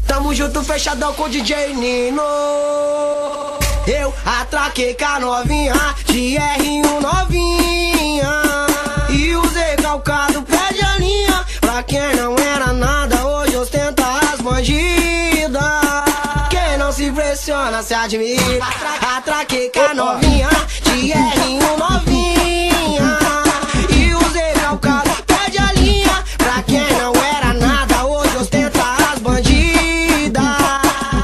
Tamo junto, fechadão com o DJ Nino. Eu atraquei com a novinha, de R1 novinha. E o Zé Calcado pede a linha. Pra quem não era nada, hoje ostenta as bandidas. Quem não se impressiona, se admira. Atraquei com a novinha, de R1 novinha. E o Zé Calcado pede a linha. Pra quem não era nada, hoje ostenta as bandidas.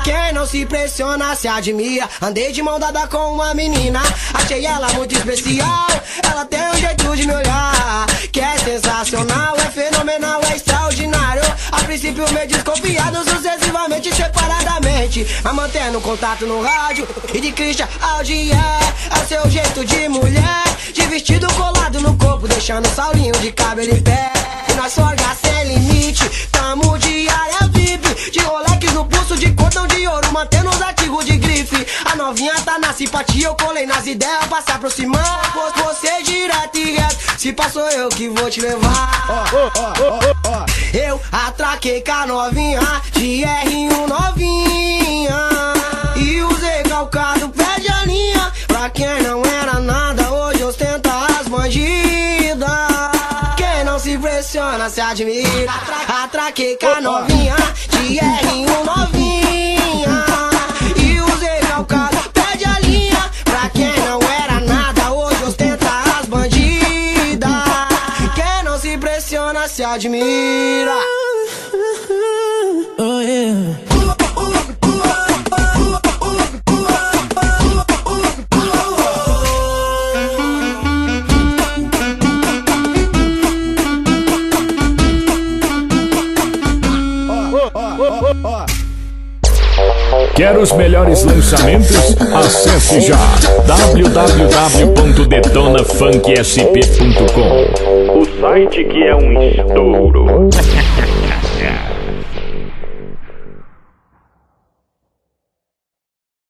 Quem não se impressiona, se admira. Andei de mão dada com uma menina, achei ela muito especial. Ela tem um jeito de me olhar que é sensacional, é fenomenal, é extraordinário. A princípio meio desconfiado, sucessivamente, separadamente, mas mantendo contato no rádio. E de Christian ao é seu jeito de mulher, de vestido colado no corpo, deixando saulinho de cabelo em pé. E nós forga sem limite, tamo de área VIP, de Rolex no pulso, de cordão de ouro, mantendo os artigos de grife. A novinha tá na simpatia, eu colei nas ideias pra se aproximar. Você direto e reto, se passou eu que vou te levar. Eu atraquei com a novinha, de R1 novinha. E o Zé Calcado pede a linha. Pra quem não era nada, hoje ostenta as bandidas. Quem não se impressiona, se admira. Atraquei com a novinha, de R1 novinha. E o Zé Calcado pede a linha. Pra quem não era nada, hoje ostenta as bandidas. Quem não se impressiona, se admira. Oh yeah. Quer os melhores lançamentos? Acesse já www.detonafunksp.com, o site que é um estouro.